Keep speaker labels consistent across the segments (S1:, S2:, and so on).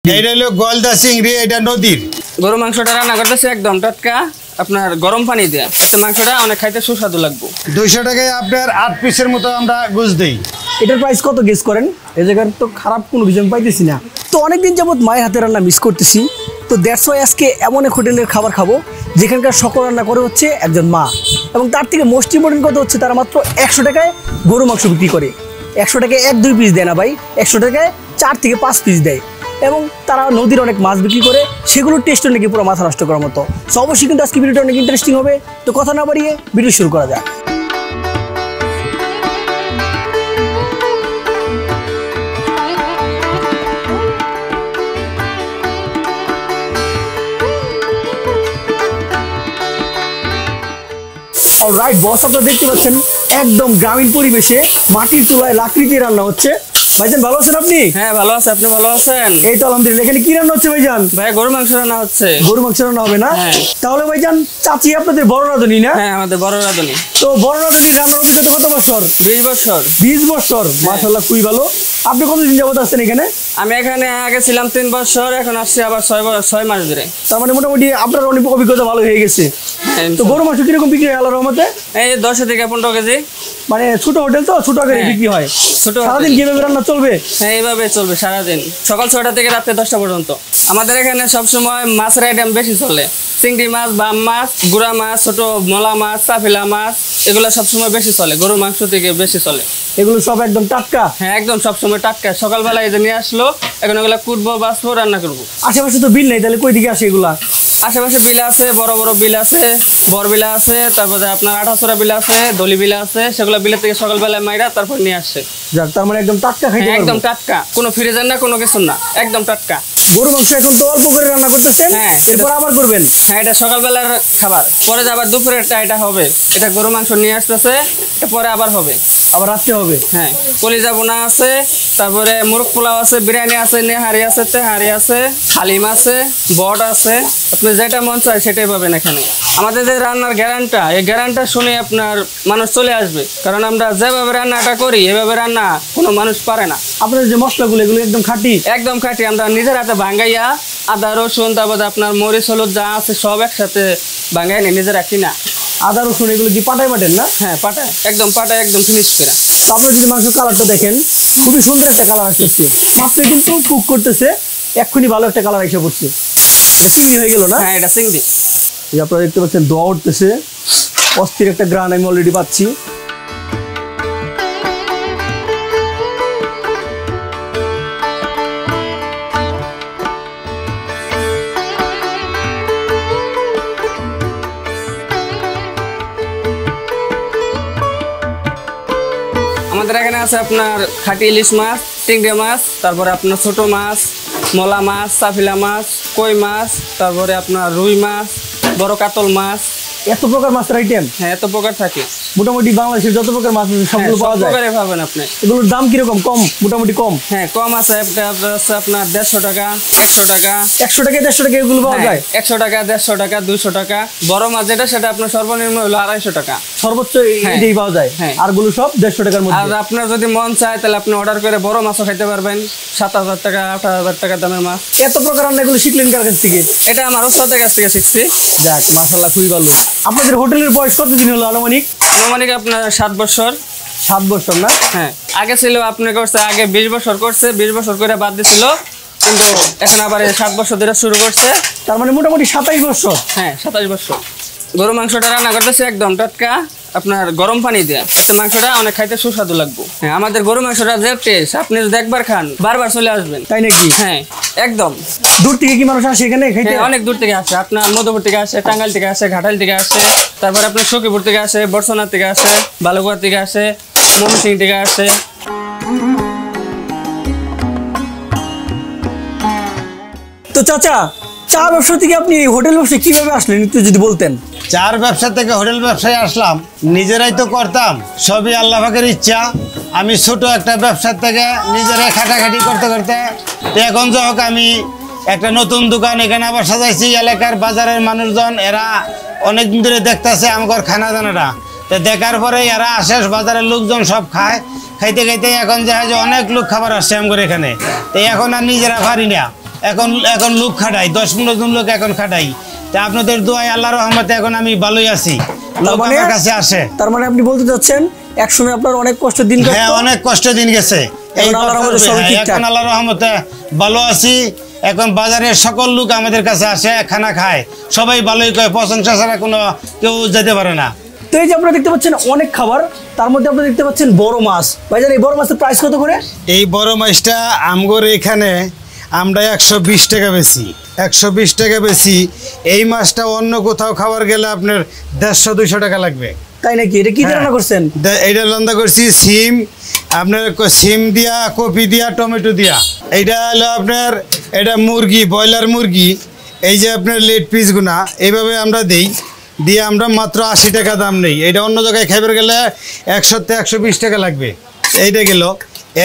S1: এটা হলো গলদা চিংড়ি, এটা নদীর।
S2: গরু মাংসটা রান্না করতেছে একদম টাটকা, আপনার গরম পানি দিয়ে। এতে মাংসটা অনেক খাইতে সুস্বাদু লাগবে।
S1: 200 টাকায় আপনার 8 পিসের মতো আমরা গুছ দেই।
S3: এটার প্রাইস কত গেস করেন? এই জায়গার তো খারাপ কোনো কিছু আমি পাইতেছি না। তো অনেকদিন যাবত মায়ের হাতে রান্না মিস করতেছি। তো দ্যাটস ওয়াই আজকে এমন এক হোটেলের খাবার খাবো যেখানকার সকল রান্না করে হচ্ছে একজন মা, এবং তার থেকে মোস্ট ইম্পর্টেন্ট কথা হচ্ছে তারা মাত্র 100 টাকায় গরু মাংস বিক্রি করে। 100 টাকায় 1-2 পিস দেয় না ভাই, 100 টাকায় 4 থেকে 5 পিস দেয়। এবং তারা নদীর অনেক মাছ বিক্রি করে, সেগুলোর টেস্টও নাকি পুরো মাথা নষ্ট করার মতো। সো অবশ্যই কিন্তু আজকে ভিডিওটা অনেক ইন্টারেস্টিং হবে। তো কথা না বাড়িয়ে ভিডিও শুরু করা যাক। অলরাইট বস, আপনারা দেখতে পাচ্ছেন একদম গ্রামীণ পরিবেশে মাটির চুলায় লাকড়ি দিয়ে রান্না হচ্ছে। ভাইজান ভালো আছেন আপনি?
S2: হ্যাঁ ভালো আছে, আপনি ভালো আছেন?
S3: এই তো আলহামদুলিল্লাহ। এখানে কি রান্না হচ্ছে ভাইজান?
S2: ভাই গরু মাংস রান্না হচ্ছে।
S3: গরু মাংস রান্না হবে না?
S2: হ্যাঁ।
S3: তাহলে ভাইজান চাচি আপনাদের বড় রাঁধুনি না?
S2: হ্যাঁ আমাদের বড় রাঁধুনি।
S3: তো বড় রাঁধুনির রান্নার অভিজ্ঞতা কত বছর?
S2: 20 বছর।
S3: 20 বছর, মাশাআল্লাহ খুবই ভালো। আপনি কতদিন যাবত আসছেন এখানে?
S2: আমি এখানে আগে ছিলাম 3 বছর, এখন আসছি আবার 6 মাস ধরে।
S3: তার মানে মোটামুটি আপনার অনেক অভিজ্ঞতা ভালো হয়ে গেছে। তো গরু মাংস কিরকম বিক্রি হয় আল্লাহর রহমতে?
S2: এই 10 থেকে 15 কেজি।
S3: মানে ছোট হোটেল তো, ছোট আকারে বিক্রি হয়।
S2: ছোট
S3: সারাদিন কিভাবে রান্না চলবে?
S2: হ্যাঁ এইভাবে চলবে সারাদিন, সকাল 6টা থেকে রাত্রে 10টা পর্যন্ত। আমাদের এখানে সবসময় মাছের আইটেম বেশি চলে। চিংড়ি মাছ, বাম মাছ, গুড়া মাছ, ছোট মলা মাছ, চাপিলা মাছ, এগুলো সবসময় বেশি চলে। গরুর মাংস থেকে বেশি চলে।
S3: এগুলো সব একদম টাটকা?
S2: হ্যাঁ একদম সবসময় টাটকা। সকালবেলা এই যে নিয়ে আসলো, এখন এগুলো কুটবো, বাছবো, রান্না করবো।
S3: আশেপাশে তো বিল নেই, তাহলে কই দিকে আসে এগুলা?
S2: আশেপাশে বিল আছে, বড় বড় বিল আছে, বড় বিল আছে, তারপরে আপনার আঠাছড়া বিল আছে, দলি বিল আছে। সেগুলো বিলের থেকে সকালবেলায় মাইরা তারপর নিয়ে আসছে।
S3: যাক, তার মানে একদম টাটকা খাইতে পারবো।
S2: একদম টাটকা, কোনো ফ্রিজের না, কোনো কিছু না, একদম টাটকা।
S3: গরু মাংস এখন তো অল্প করে রান্না করতেছেন,
S2: হ্যাঁ,
S3: এরপর আবার করবেন?
S2: হ্যাঁ এটা সকালবেলার খাবার, পরে আবার দুপুরেরটা এটা হবে। এটা গরু মাংস নিয়ে আসতেছে, এটা পরে আবার হবে,
S3: আবার রাত্রে হবে।
S2: হ্যাঁ কলিজা বোনা আছে, তারপরে মুরগ পোলাও আছে, বিরিয়ানি আছে, নেহারি আছে, তেহারি আছে, হালিম আছে, বট আছে। আপনি যেটা মন চায় সেটাই পাবেন এখানে। আমাদের যে রান্নার গ্যারান্টা, এই গ্যারান্টা শুনে আপনার মানুষ চলে আসবে, কারণ আমরা যেভাবে রান্নাটা করি এভাবে রান্না কোনো মানুষ পারে না।
S3: আপনার যে মশলাগুলো এগুলো একদম খাঁটি?
S2: একদম খাঁটি। আমরা নিজের হাতে ভাঙ্গাইয়া আদা রসুন, তারপরে আপনার মরিচ হলুদ যা আছে সব একসাথে ভাঙ্গাই নিই, নিজেরা কিনা।
S3: আদা রসুন এগুলো কি পাটায় বাটেন না?
S2: হ্যাঁ পাটায়, একদম পাটায়, একদম ফিনিশ করে।
S3: তো আপনার যদি মাংস কালারটা দেখেন, খুবই সুন্দর একটা কালার আসতেছে। মাত্র কিন্তু কুক করতেছে, এক্ষুনি ভালো একটা কালার এসে পড়ছে। এটা চিংড়ি হয়ে গেল না?
S2: হ্যাঁ এটা চিংড়ি।
S3: এই আপনারা দেখতে পাচ্ছেন ধোঁয়া উঠতেছে, অস্থির একটা গ্রান আমি অলরেডি পাচ্ছি।
S2: আমাদের এখানে আছে আপনার খাঁটি ইলিশ মাছ, চিংড়ি মাছ, তারপরে আপনার ছোট মাছ, মলা মাছ, চাপিলা মাছ, কই মাছ, তারপরে আপনার রুই মাছ, বড় কাতল মাছ।
S3: এত প্রকার মাছের আইটেম?
S2: হ্যাঁ এত প্রকার থাকে।
S3: মোটামুটি বাংলাদেশের যত প্রকার মাছ আছে সবগুলো পাওয়া যায়?
S2: প্রকারে পাবেন আপনি।
S3: এগুলোর দাম কিরকম? কম? মোটামুটি কম?
S2: হ্যাঁ কম আছে, আছে আপনার 150 টাকা, 100 টাকা।
S3: 100 টাকা 150 টাকা এগুলো পাওয়া যায়?
S2: 100 টাকা, 150 টাকা, 200 টাকা। বড় মাছ যেটা সেটা আপনার সর্বনিম্ন হলো 250 টাকা।
S3: সর্বোচ্চ এটাই পাওয়া যায়?
S2: হ্যাঁ।
S3: আর গুলো সব 150 টাকার মধ্যে?
S2: আর আপনার যদি মন চায় তাহলে আপনি অর্ডার করে বড় মাছও খাইতে পারবেন। 7000 টাকা, 8000 টাকা দামের মাছ।
S3: এত প্রকার রান্না এগুলো শিখলেন কার কাছ থেকে?
S2: এটা আমার ওস্তাদের কাছ থেকে শিখছি।
S3: যাক মাশাআল্লাহ, খুবই ভালো। আপনাদের হোটেলের বয়স কতদিন হলো আনুমানিক?
S2: আনুমানিক আপনার 7 বছর।
S3: 7 বছর না?
S2: হ্যাঁ আগে ছিল আপনি করছে, আগে 20 বছর করছে, 20 বছর করে বাদ দিছিল, কিন্তু এখন আবার 7 বছর ধরে শুরু করছে।
S3: তার মানে মোটামুটি 27 বছর।
S2: হ্যাঁ 27 বছর। গরু মাংসটা রান্না করতেছে একদম টাটকা, আপনার গরম পানি দিয়ে। এতে মাংসটা অনেক খাইতে সুস্বাদু লাগবে। হ্যাঁ আমাদের গরু মাংসটা যে টেস্ট, আপনি যদি একবার খান বারবার চলে আসবেন।
S3: তাই নাকি?
S2: হ্যাঁ একদম।
S3: দূর থেকে কি মানুষ আসে এখানে খাইতে?
S2: হ্যাঁ অনেক দূর থেকে আসে, আপনার মধুপুর থেকে আসে, টাঙ্গাইল থেকে আসে, ঘাটাইল থেকে আসে, তারপরে আপনার সখীপুর থেকে আসে, বর্ষনা থেকে আসে, বালুঘাট থেকে আসে, ময়মনসিংহ থেকে আসে।
S3: তো চাচা, চা ব্যবসা থেকে আপনি হোটেল ব্যবসায় কিভাবে আসলেন একটু যদি বলতেন?
S1: চার ব্যবসা থেকে হোটেল ব্যবসায় আসলাম, নিজেরাই তো করতাম, সবই আল্লাহ পাকের ইচ্ছা। আমি ছোট একটা ব্যবসার থেকে নিজেরাই খাটাখাটি করতে করতে এখন যখন আমি একটা নতুন দোকান এখানে আবার সাজাইছি। এলাকার বাজারের মানুষজন এরা অনেকদিন ধরে দেখতেছে আমার খানা দানাটা, তো দেখার পরে এরা আসে, বাজারের লোকজন সব খায়। খাইতে খাইতে এখন দেখা যায় অনেক লোক খাবার আসছে আমার এখানে, তো এখন আর নিজেরা পারি না। এখন এখন লোক খাটাই 10-15 জন লোক এখন খাটাই। তা আপনাদের দোয়ায় আল্লাহর রহমতে এখন আমি ভালোই আছি, লোক আমার কাছে আসে।
S3: তার মানে আপনি বলতে চাচ্ছেন একসময় আপনার অনেক কষ্টের দিন কাটতো?
S1: হ্যাঁ, অনেক কষ্টের দিন গেছে।
S3: এখন আল্লাহর রহমতে সবই ঠিকঠাক।
S1: এখন আল্লাহর রহমতে ভালো আছি। এখন বাজারের সকল লোক আমাদের কাছে আসে, খানা খায়, সবাই ভালোই কয়, প্রশংসা ছাড়া কোনো কেউ যেতে পারে না।
S3: তো এই যে আপনারা দেখতে পাচ্ছেন অনেক খাবার, তার মধ্যে আপনারা দেখতে পাচ্ছেন বড় মাছ। ভাইজান এই বড় মাছের প্রাইস কত করে?
S1: এই বড় মাছটা আমগর এখানে আমরা 120 টাকা বেশি, 120 টাকা বেশি। এই মাছটা অন্য কোথাও খাবার গেলে আপনার 150-200 টাকা লাগবে।
S3: তাই নাকি? এটা কি দিয়ে রান্না করছেন?
S1: এইটা রান্না করছি সিম, আপনার সিম দিয়া, কপি দিয়া, টমেটো দিয়া। এইটা হলো আপনার এটা মুরগি, ব্রয়লার মুরগি। এই যে আপনার লেগ পিসগুনা এইভাবে আমরা দিই, দিয়ে আমরা মাত্র 80 টাকা দাম নেই। এটা অন্য জায়গায় খাইবার গেলে 100-120 টাকা লাগবে। এইটা গেল।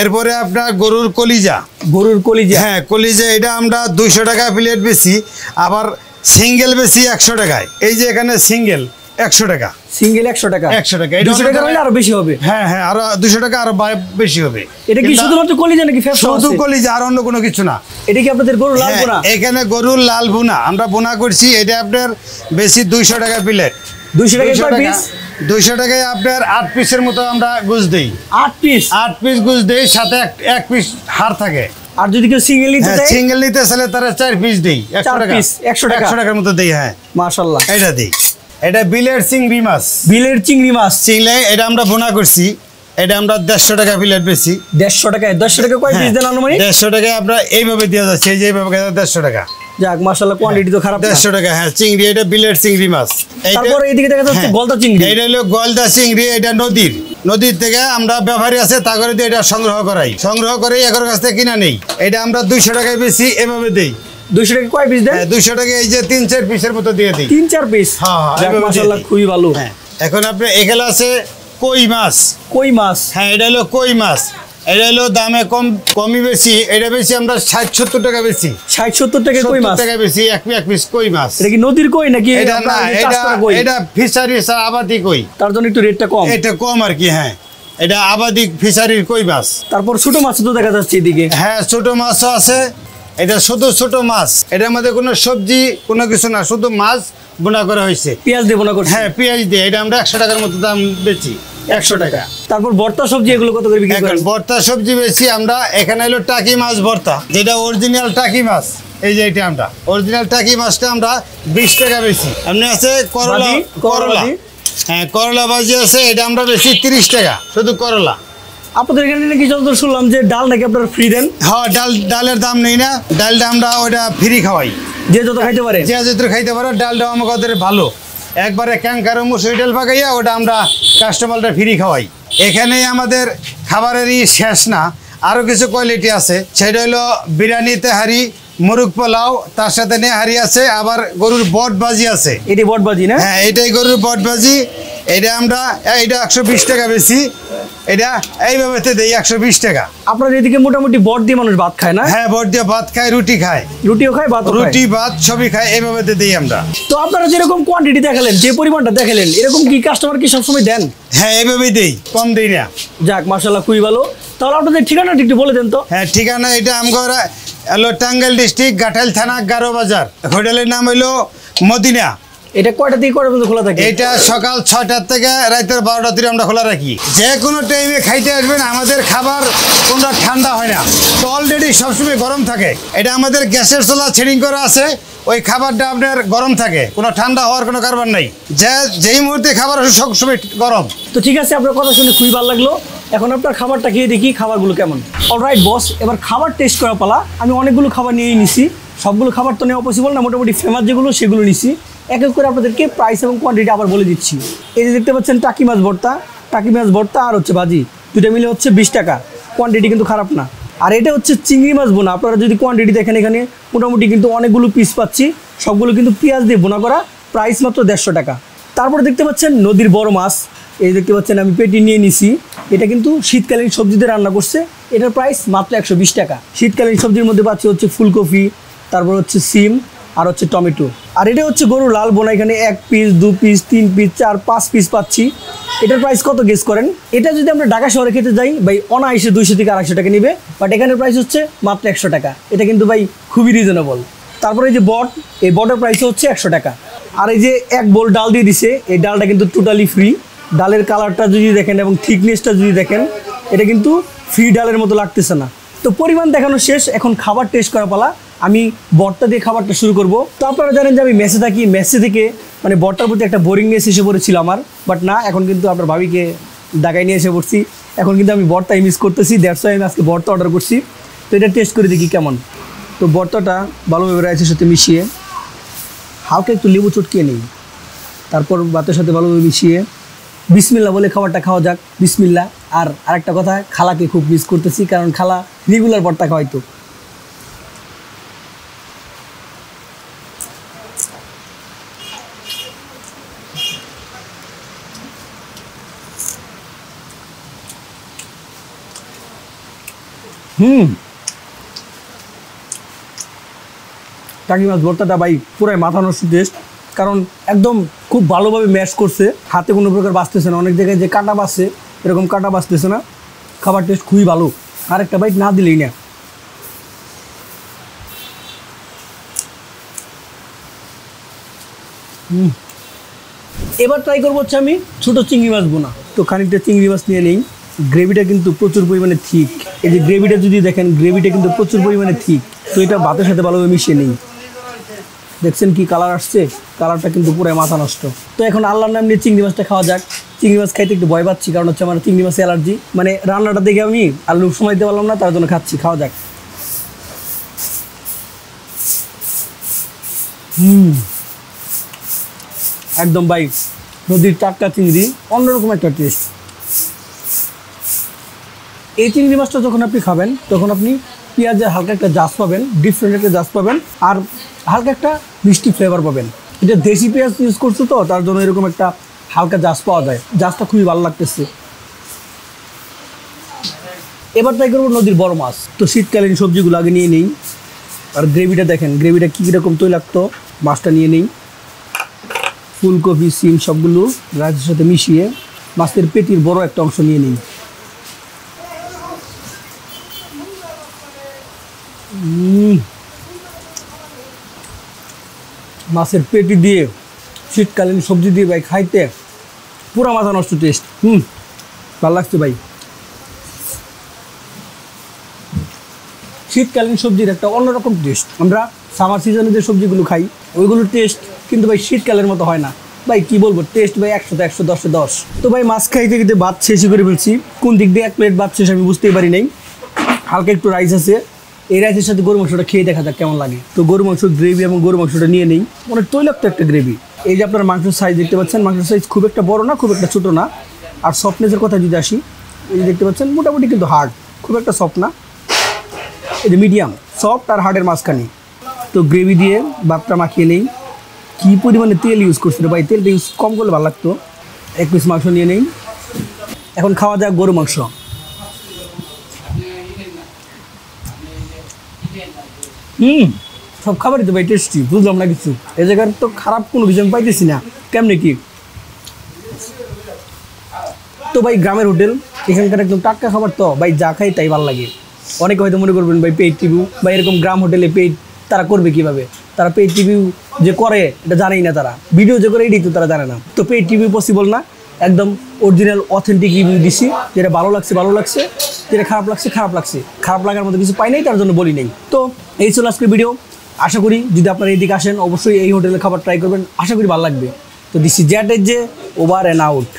S1: এরপরে আপনার গরুর কলিজা,
S3: গরুর কলিজা।
S1: হ্যাঁ, কলিজা এটা আমরা 200 টাকা প্লেট বেশি, আবার সিঙ্গেল বেশি 100 টাকায়। এই যে এখানে সিঙ্গেল 100 টাকা,
S3: সিঙ্গেল 100 টাকা।
S1: 100 টাকা।
S3: 200 টাকা হলে আরো বেশি হবে।
S1: হ্যাঁ হ্যাঁ, আরো 200 টাকা আরো বেশি হবে।
S3: এটা কি শুধুমাত্র কলিজা নাকি ফ্যাপসা?
S1: শুধু কলিজা, আর অন্য কোনো কিছু না।
S3: এটা কি আপনাদের গরুর লাল বোনা?
S1: এখানে গরুর লাল বোনা আমরা বোনা করছি। এটা আপনার বেশি 200 টাকা প্লেট।
S3: 200 টাকা কয় পিস?
S1: 200 টাকায় আপনার 8 পিসের মতো আমরা গুজ দেই।
S3: 8 পিস?
S1: 8 পিস গুজ দেই, সাথে এক পিস হাড় থাকে।
S3: আর যদি কেউ সিঙ্গেল নিতে চায়?
S1: সিঙ্গেল নিতে চাইলে তারা 4 পিস দেই, 100 টাকা।
S3: 100 টাকা,
S1: 100 টাকার মতো দেই। হ্যাঁ,
S3: মাশাআল্লাহ।
S1: এটা দেই। এটা বিলের চিংড়ি মাছ,
S3: বিলের চিংড়ি মাছ।
S1: চিংড়ি এটা আমরা বোনা করছি। এটা আমরা 150 টাকা প্লেট বেশি।
S3: 150 টাকায়? 150 টাকা কয় পিস দেন আনুমানিক?
S1: 150 টাকায় আমরা এইভাবে দেওয়া যাচ্ছে, এই যে এইভাবে 150 টাকা।
S3: যাক মাশাআল্লাহ, কোয়ান্টিটি তো খারাপ না।
S1: 150 টাকা। হ্যাঁ, চিংড়ি এটা বিলের চিংড়ি মাছ।
S3: তারপর এইদিকে দেখা যাচ্ছে গলদা চিংড়ি।
S1: এটা হলো গলদা চিংড়ি। এটা নদীর থেকে আমরা ব্যাপারী আছে তা করে দিয়ে এটা সংগ্রহ করে এগারো কাছ থেকে কিনা নেই। এটা আমরা 200 টাকায় বেশি, এভাবে দেই।
S3: 200 টাকা কয় পিস দেন?
S1: 200 টাকা এই যে 3-4 পিসের মতো দিয়ে দিই।
S3: 3-4 পিস?
S1: হ্যাঁ,
S3: যাক মাশাআল্লাহ, খুবই ভালো।
S1: হ্যাঁ, এখন আপনি এখানে আছে কই মাছ।
S3: কই মাছ?
S1: হ্যাঁ, এটা হলো কই মাছ। এটা হলো দামে কমই বেশি। এটা বেশি আমরা 60-70 টাকা বেশি।
S3: 60-70 টাকা কই মাছ?
S1: 70 টাকা বেশি এক পিস কই মাছ।
S3: এটা কি নদীর কই নাকি?
S1: এটা না, এটা ফিশারি আবাদি কই,
S3: তার জন্য একটু রেটটা কম।
S1: এটা কম আর কি। হ্যাঁ, এটা আবাদি ফিশারির কই মাছ।
S3: তারপর ছোট মাছ তো দেখা যাচ্ছে এদিকে।
S1: হ্যাঁ, ছোট মাছও আছে। এটা শুধু ছোট মাছ, এটার মধ্যে কোনো সবজি কোনো কিছু না, শুধু মাছ বোনা করা হয়েছে।
S3: পেঁয়াজ দিয়ে বোনা করছে?
S1: হ্যাঁ, পেঁয়াজ দিয়ে। এটা আমরা 100 টাকার মতো দাম বেচি। 100 টাকা।
S3: তারপর ভর্তা সবজি এগুলো কত করে বিক্রি করেন?
S1: ভর্তা সবজি বেশি আমরা এখানে হলো টাকি মাছ ভর্তা, যেটা অরিজিনাল টাকি মাছ। এই যে এটা আমরা অরিজিনাল টাকি মাছটা আমরা 20 টাকা বেশি। এমনি আছে করলা। হ্যাঁ, করলা ভাজি আছে, এটা আমরা বেশি 30 টাকা শুধু করলা।
S3: আপনাদের এখানে নাকি যতদূর শুনলাম যে ডাল নাকি আপনারা ফ্রি দেন?
S1: হ্যাঁ, ডালের দাম নেই না, ডালটা আমরা ওইটা ফ্রি খাওয়াই।
S3: যে যত খাইতে পারে?
S1: যে যত খাইতে পারে। ডালটা আমাদের ভালো, একবারে ক্যাঙ্কার মুসুরি ডাল পাকাইয়া ওটা আমরা কাস্টমারটা ফ্রি খাওয়াই। এখানেই আমাদের খাবারেরই শেষ না, আরও কিছু কোয়ালিটি আছে। সেটা হলো বিরিয়ানি, তেহারি, মুরগ পোলাও, তার সাথে নেহারি আছে, আবার গরুর বট ভাজি আছে।
S3: এটি বট ভাজি না?
S1: হ্যাঁ, এটাই গরুর বট ভাজি। এটা আমরা 120 টাকা বেশি। এটা এইভাবে দেই 120 টাকা।
S3: আপনাদের এদিকে মোটামুটি বট দিয়ে মানুষ ভাত খায় না?
S1: হ্যাঁ, বট দিয়ে ভাত খায়, রুটি খায়।
S3: রুটিও খায়, ভাত?
S1: রুটি ভাত সবই খায়, এইভাবে দিই আমরা।
S3: তো আপনারা যেরকম কোয়ান্টিটি দেখালেন, যে পরিমাণটা দেখালেন, এরকম কি কাস্টমার কি সবসময় দেন?
S1: হ্যাঁ, এইভাবেই দেই, কম দিই না।
S3: যাক মাশাআল্লাহ, খুবই ভালো। তাহলে আপনাদের ঠিকানাটা একটু বলে দেন তো।
S1: হ্যাঁ, ঠিকানা এটা আমরা হলো টাঙ্গাইল ডিস্ট্রিক্ট, গাটাইল থানা, 11 বাজার। হোটেলের নাম হলো মদিনা।
S3: এটা কয়টা থেকে কয়টা পর্যন্ত খোলা থাকে?
S1: এটা সকাল 6টার থেকে রাতের 12টা থেকে আমরা খোলা রাখি। যে কোনো টাইমে খাইতে আসবেন। আমাদের খাবার কোনটা ঠান্ডা হয় না, তো অলরেডি সবসময় গরম থাকে। এটা আমাদের গ্যাসের চুলা ছেড়িং করা আছে, ওই খাবারটা আপনার গরম থাকে, কোনো ঠান্ডা হওয়ার কোনো কারবার নাই। যেই মুহূর্তে খাবার আসে সবসময় গরম।
S3: তো ঠিক আছে, আপনার কথা শুনে খুবই ভালো লাগলো। এখন আপনার খাবারটা খেয়ে দেখি খাবারগুলো কেমন। অলরাইট বস, এবার খাবার টেস্ট করা পালা। আমি অনেকগুলো খাবার নিয়েই নিছি, সবগুলো খাবার তো নেওয়া পসিবল না, মোটামুটি ফেমাস যেগুলো সেগুলো নিছি। এক এক করে আপনাদেরকে প্রাইস এবং কোয়ান্টিটি আবার বলে দিচ্ছি। এই যে দেখতে পাচ্ছেন টাকি মাছ ভর্তা আর হচ্ছে ভাজি, দুটো মিলে হচ্ছে 20 টাকা। কোয়ান্টিটি কিন্তু খারাপ না। আর এটা হচ্ছে চিংড়ি মাছ বোনা। আপনারা যদি কোয়ান্টিটি দেখেন, এখানে মোটামুটি কিন্তু অনেকগুলো পিস পাচ্ছি, সবগুলো কিন্তু পেঁয়াজ দিয়ে বোনা করা, প্রাইস মাত্র 150 টাকা। তারপর দেখতে পাচ্ছেন নদীর বড় মাছ। এই দেখতে পাচ্ছেন আমি পেটি নিয়ে নিছি। এটা কিন্তু শীতকালীন সবজিতে রান্না করছে, এটার প্রাইস মাত্র 120 টাকা। শীতকালীন সবজির মধ্যে পাচ্ছি হচ্ছে ফুলকপি, তারপর হচ্ছে সিম, আর হচ্ছে টমেটো। আর এটা হচ্ছে গরুর লাল বোনা। এখানে 1 পিস, 2 পিস, 3 পিস, 4, 5 পিস পাচ্ছি। এটার প্রাইস কত গেস করেন? এটা যদি আমরা ঢাকা শহরে খেতে যাই ভাই অনায়াসে 200 থেকে 250 টাকা নেবে, বাট এখানের প্রাইস হচ্ছে মাত্র 100 টাকা। এটা কিন্তু ভাই খুবই রিজনেবল। তারপরে এই যে বট, এই বটের প্রাইস হচ্ছে 100 টাকা। আর এই যে এক বোল ডাল দিয়ে দিছে, এই ডালটা কিন্তু টোটালি ফ্রি। ডালের কালারটা যদি দেখেন এবং থিকনেসটা যদি দেখেন, এটা কিন্তু ফ্রি ডালের মতো লাগতেছে না। তো পরিমাণ দেখানো শেষ, এখন খাবার টেস্ট করা পালা। আমি বটটা দিয়ে খাবারটা শুরু করব। তো আপনারা জানেন যে আমি মেসে থাকি, মেসে থেকে মানে বটটার প্রতি একটা বোরিংনেস এসে পড়েছিল আমার, বাট না, এখন কিন্তু আপনার ভাবিকে ঢাকায় নিয়ে এসে পড়ছি, এখন কিন্তু আমি বটটাই মিস করতেছি। দ্যাটস ওয়াই আমি আজকে বটটা অর্ডার করছি। তো এটা টেস্ট করে দেখি কেমন। তো বটটা ভালোভাবে রাইসের সাথে মিশিয়ে হালকা একটু লেবু চটকিয়ে নিই, তারপর ভাতের সাথে ভালোভাবে মিশিয়ে বিসমিল্লা বলে খাবারটা খাওয়া যাক। বিসমিল্লা। আর আরেকটা কথা, খালাকে খুব মিস করতেছি, কারণ খালা রেগুলার বটটা খাওয়াইতো। টাকি মাছ ভর্তাটা ভাই পুরাই মাথা নষ্ট টেস্ট, কারণ একদম খুব ভালোভাবে ম্যাশ করছে, হাতে কোনো প্রকার বাঁচতেছে না। অনেক জায়গায় যে কাঁটা বাঁচছে, এরকম কাঁটা বাঁচতেছে না। খাবার টেস্ট খুবই ভালো, আরেকটা বাইট না দিলেই না। এবার ট্রাই করবো হচ্ছে আমি ছোটো চিংড়ি মাছ বোনা। তো খানিকটা চিংড়ি মাছ নিয়ে নেই। গ্রেভিটা কিন্তু প্রচুর পরিমাণে থিক। এই যে গ্রেভিটা যদি দেখেন, গ্রেভিটা কিন্তু প্রচুর পরিমাণে থিক। তো এটা ভাতের সাথে ভালোভাবে মিশিয়ে নেই। দেখছেন কি কালার আসছে, কালারটা কিন্তু পুরো মাথা নষ্ট। তো এখন আল্লাহর নাম নিয়ে চিংড়ি মাছটা খাওয়া যাক। চিংড়ি মাছ খাইতে একটু ভয় পাচ্ছি, কারণ হচ্ছে আমার চিংড়ি মাছে অ্যালার্জি। মানে রান্নাটা দেখে আমি আর লোক সময় দিতে পারলাম না, তার জন্য খাচ্ছি। খাওয়া যাক। একদম ভাই নদীর টাটকা চিংড়ি, অন্যরকম একটা টেস্ট। এই চিংড়ি মাছটা যখন আপনি খাবেন, তখন আপনি পেঁয়াজের হালকা একটা জাস পাবেন, ডিফারেন্ট একটা জাস পাবেন, আর হালকা একটা মিষ্টি ফ্লেভার পাবেন। এটা দেশি পেঁয়াজ ইউজ করছে, তো তার জন্য এরকম একটা হালকা জাস পাওয়া যায়। জাসটা খুবই ভালো লাগতেছে। এবার ট্রাই করবো নদীর বড় মাছ। তো শীতকালীন সবজিগুলো আগে নিয়ে নিই। আর গ্রেভিটা দেখেন, গ্রেভিটা কী কীরকম তৈলাক্ত। মাছটা নিয়ে নিই, ফুলকপি, সিম সবগুলো রাইসের সাথে মিশিয়ে মাছের পেটির বড় একটা অংশ নিয়ে নিই। মাছের পেটি দিয়ে শীতকালীন সবজি দিয়ে ভাই খাইতে পুরা মাথা নষ্ট টেস্ট। ভালো লাগছে ভাই। শীতকালীন সবজির একটা অন্যরকম টেস্ট। আমরা সামার সিজনে যে সবজিগুলো খাই, ওইগুলোর টেস্ট কিন্তু ভাই শীতকালের মতো হয় না। ভাই কি বলবো, টেস্ট ভাই 100তে 100, 10-এ 10। তো ভাই মাছ খাইতে খেতে ভাত শেষই করে ফেলছি। কোন দিক দিয়ে 1 প্লেট ভাত শেষ আমি বুঝতেই পারি নাই। হালকা একটু রাইস আছে, এই রাইসের সাথে গরু মাংসটা খেয়ে দেখা যাক কেমন লাগে। তো গরু মাংস গ্রেভি এবং গরু মাংসটা নিয়ে নেই। অনেক তৈলাক্ত একটা গ্রেভি। এই যে আপনার মাংসের সাইজ দেখতে পাচ্ছেন, মাংসের সাইজ খুব একটা বড় না, খুব একটা ছোটো না। আর সফটনেসের কথা যদি আসি, এই যে দেখতে পাচ্ছেন মোটামুটি কিন্তু হার্ড, খুব একটা সফট না। এই যে মিডিয়াম সফট আর হার্ডের মাঝখানে। তো গ্রেভি দিয়ে ভাতটা মাখিয়ে নেই। কী পরিমাণে তেল ইউজ করছিল ভাই, তেলটা ইউজ কম করলে ভালো লাগতো। 1 পিস মাংস নিয়ে নেই। এখন খাওয়া যাক গরু মাংস। সব খাবারই তো ভাই টেস্টি, বুঝলাম না কিছু। এই জায়গার তো খারাপ কোনো কিছু আমি পাইতেছি না, কেমনে কি। তো ভাই গ্রামের হোটেল, এখানকার একদম টাটকা খাবার, তো ভাই যা খাই তাই ভালো লাগে। অনেকে হয়তো মনে করবেন ভাই পেইড রিভিউ, বা এরকম গ্রাম হোটেলে পেইড তারা করবে কীভাবে। তারা পেইড রিভিউ যে করে এটা জানেই না, তারা ভিডিও যে করে এটাই তো তারা জানে না। তো পেইড রিভিউ পসিবল না, একদম অরিজিনাল অথেন্টিক রিভিউ দিছি। যেটা ভালো লাগছে ভালো লাগছে, যেটা খারাপ লাগছে খারাপ লাগছে। খারাপ লাগার মতো কিছু পাই নাই, তার জন্য বলি নাই। তো এই ছিল আজকের ভিডিও। আশা করি যদি আপনারা এইদিকে আসেন, অবশ্যই এই হোটেলের খাবার ট্রাই করবেন, আশা করি ভালো লাগবে। তো দিস ইজ জ্যাট এজ ওভার অ্যান্ড আউট।